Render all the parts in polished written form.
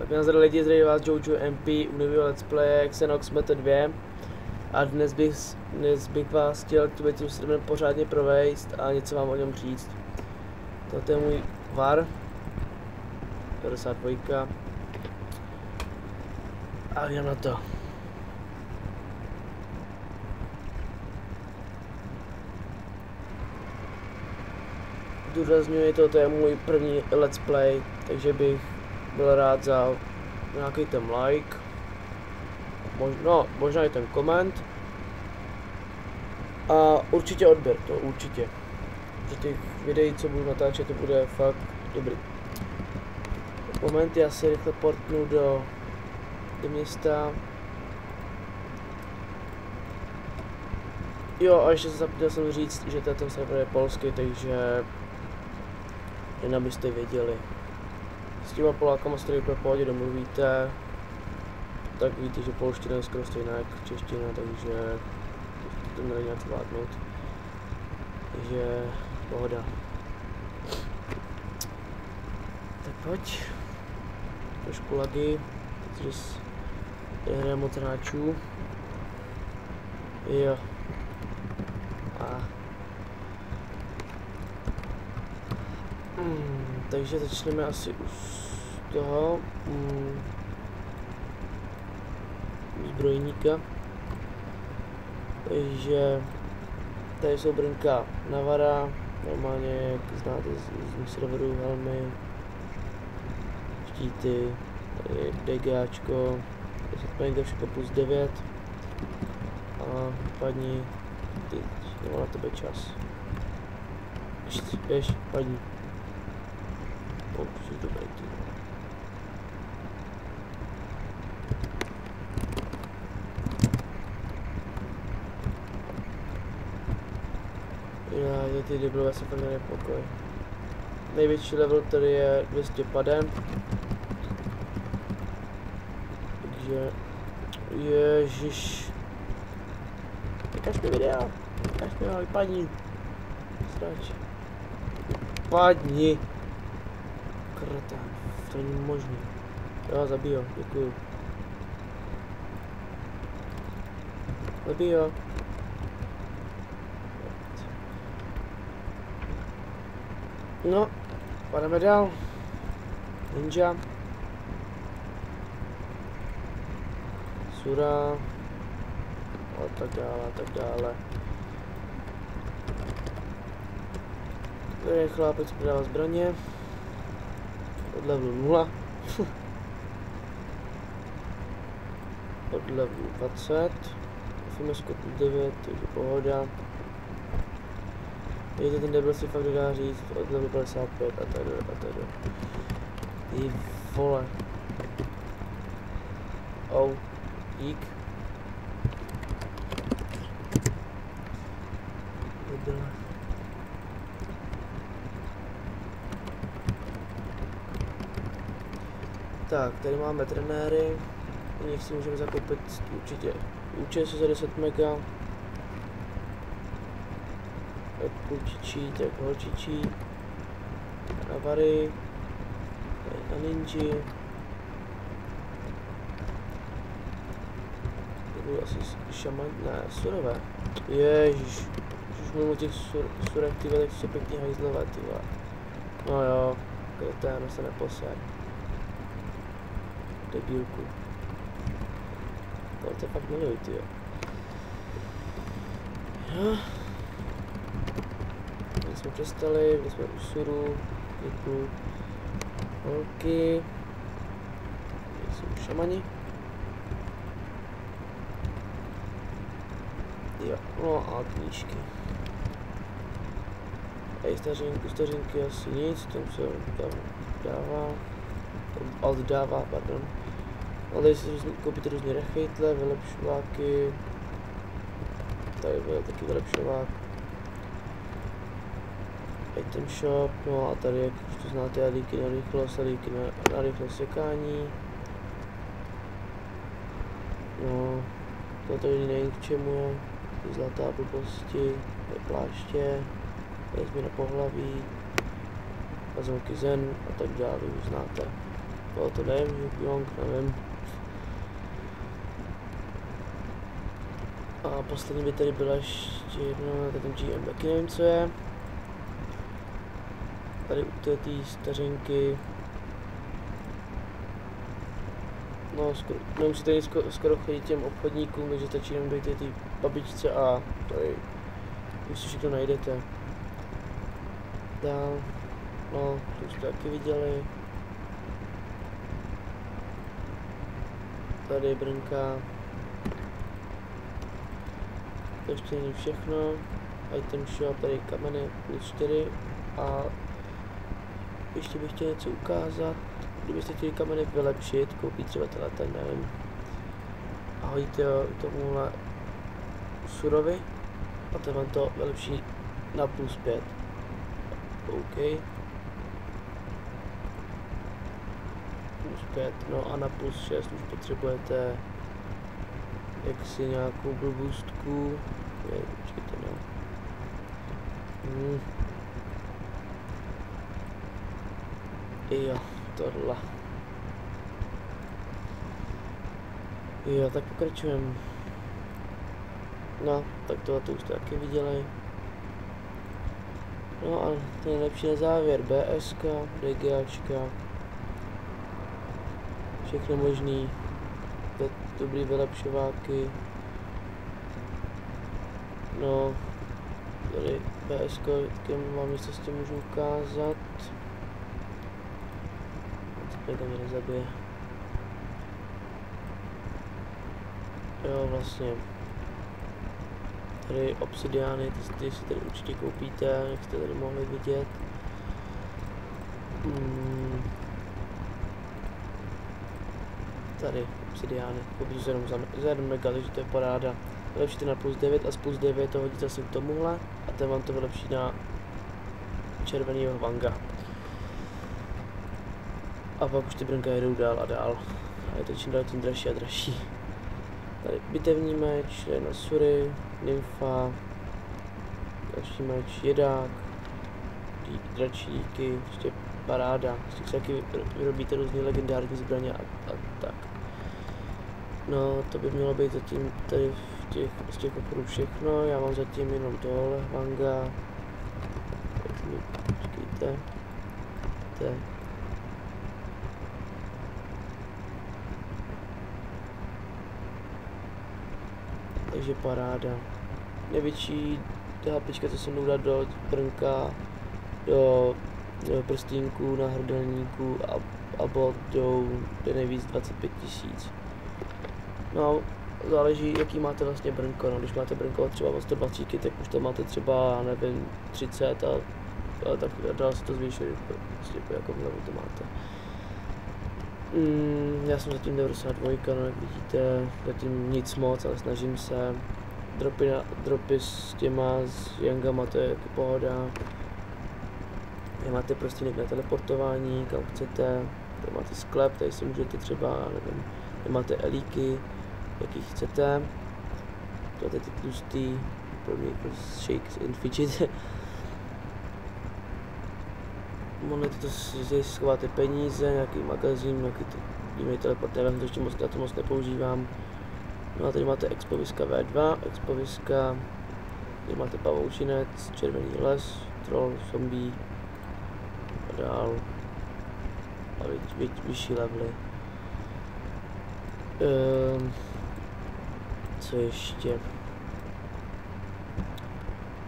Tak nazdar lidi, zdraví vás Jojo MP, u nového let's playe Xenox Method 2. A dnes bych vás chtěl tím streamem pořádně provést a něco vám o něm říct. Toto je můj VAR 52. A jdem na to. Zdůrazňuji, toto je můj první let's play, takže bych byl rád za nějaký ten like, možná i ten koment a určitě odběr, to určitě. Že těch videí, co budu natáčet, to bude fakt dobrý. Moment, já se rychle portnu do města. Jo, a ještě se zapomněl jsem říct, že ten server je polský, takže jen abyste věděli. S těma Polákama, s kterými v pohodě domluvíte, tak víte, že polština je skoro stejná jak čeština, takže to nejde nějak zvládnout. Takže pohoda. Tak pojď. Trošku lagy, protože hraje moc hráčů. Jo. Takže začneme asi z toho zbrojníka. Takže tady jsou brnka Navara, normálně jak znáte z serveru, helmy, štíty, tady DGAčko, to všechno plus 9 a padni, teď nemá na tebe čas. Běž, padni. Jsi dobrý, ty. Já ty debilové se fakt nepokoj. Největší level tady je 200 padem. Takže... Ježiš. Ukaž mi videa. Ukaž mi ho, padni. Srač. Padni. Kratán, to není možné. Jo, zabij ho, děkuju. Zabij ho. No, pademe dál. Ninja. Sura. A tak dále, a tak dále. Tady je chlápek, co prodává zbraně. Od levelu 0. Od levelu 20. FMSko 9, takže pohoda. Víte, ten debil si fakt dá říct od levelu 55 a tady. Ty vole. Oh, dík. Debile. Tak, tady máme trenéry, u nich si můžeme zakoupit určitě účes za 10 mega, jak klučičí, tak holčičí, Navary, na ninji, to budou asi šaman, ne, surové, ježiš, už mluvu těch surek, ty tak jsou pěkně hajzlové, ty vole. No jo, kreténo se neposer. Debilku. To fakt miluji, tyjo. Jo. Když jsme přestali, když jsme u suru, děkuju. Holky. Tady jsou šamani. Jo, no a knížky. Tady stařinky asi nic, tam se dává. Alt dává, pardon. Ale tady si koupíte různé rechejtle, vylepšováky. Tady byl taky vylepšovák. Item shop, no a tady, jak už to znáte, líky na rychlost a líky na rychlost sekání. No, to tady není k čemu je. Zlatá blbosti, pláště, změna pohlaví, bazalky zen a tak dále, už znáte. to nevím, Yong, nevím. A poslední by tady byla ještě jedna, tady ten GM taky nevím, co je. Tady u té stařenky. No, nemusíte ani skoro chodit těm obchodníkům, takže stačí jenom dojít ty babičce a tady už si všechno najdete. Dál, no, to už jste taky viděli. Tady je brnka. To ještě není všechno. Item shop, tady kameny plus 4 a ještě bych chtěl něco ukázat. Kdybyste chtěli kameny vylepšit, koupit třeba ten, nevím. A hodíte ho tomuhle surovi a ten vám to vylepší na plus 5. OK. Plus 5, no a na plus 6 už potřebujete jaksi nějakou blbůstku. Počkejte, no. Jo, tohle. Jo, tak pokračujeme. No, tak tohle to už jste taky viděli. No a ten nejlepší na závěr, BSK, DGAčka. Všechno možný. Dobrý vylepšováky. No, tady BSK, vám něco s tím můžu ukázat. To mě nezabije. Jo, vlastně. Tady obsidiány, ty si tady určitě koupíte, jak jste tady mohli vidět. Tady obsidiány, koupíte se jenom za 1 mega, takže to je paráda. Vylepšíte na plus 9 a z plus 9 to hodíte asi k tomuhle a ten vám to vylepší na červenýho Vanga. A pak už ty brnka jedou dál a dál. A je to čím dál tím dražší a dražší. Tady bitevní meč, tady na Sury, nymfa, další meč, jedák, dračíky, prostě paráda. Prostě si taky vyrobíte různé legendární zbraně a tak. No, to by mělo být zatím tady z těch obchodů všechno. Já mám zatím jenom tohle, Vanga. Počkejte. Takže paráda. Největší HPčka, co jsem dal do brnka, do prstínku, na hrdelníku a bod jdou nejvíc 25 000. No, záleží, jaký máte vlastně brnko. No, když máte brnko třeba od 120, tak už to máte třeba, nevím, 30 a tak dál se to zvýšit, prostě jako vlevu to máte. Já jsem zatím 92, no jak vidíte, zatím nic moc, ale snažím se. Dropy s těma, s Yangama, to je jako pohoda. Máte prostě někde teleportování, kam chcete. Tady máte sklep, tady si můžete třeba, nevím, tady máte elíky, jaký chcete. Tady ty tlustý, pro mě jako shakes and fidget. Monety, to si schováte peníze, nějaký magazín, nějaký jiný teleport, já to ještě moc, na to moc nepoužívám. No a tady máte expoviska V2, expoviska, tady máte pavoučinec, červený les, troll, zombie a dál. A vyšší levely. Co ještě?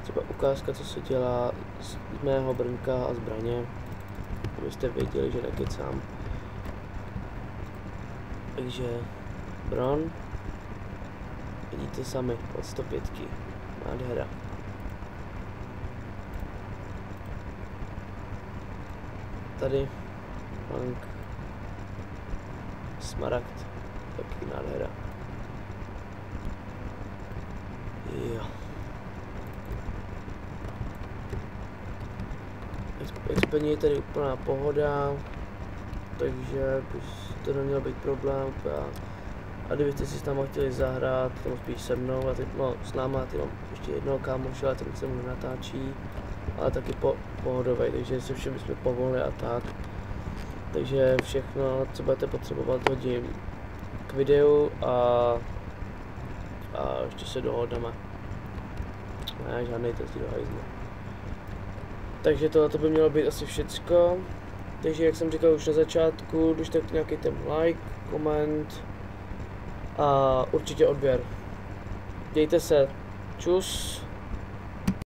Třeba ukázka, co se dělá z mého brnka a zbraně, abyste věděli, že nekecám. Takže Bron, vidíte sami, od 105, nádhera. Tady Vang, Smaragd, taky nádhera. Jo. Expení je tady úplná pohoda, takže by to neměl být problém. A kdybyste si s náma chtěli zahrát, tam spíš se mnou, a teď, no, s náma, ty mám ještě jednoho kámoše, ale ten se mnou natáčí, ale taky pohodovej, takže se všem bychom povolili a tak. Takže všechno, co budete potřebovat, hodím k videu a ještě se dohodneme. Ne, žádnej test do hajzlu. Takže tohle by mělo být asi všecko. Takže jak jsem říkal už na začátku, když tak nějaký ten like, koment a určitě odběr. Dějte se, čus.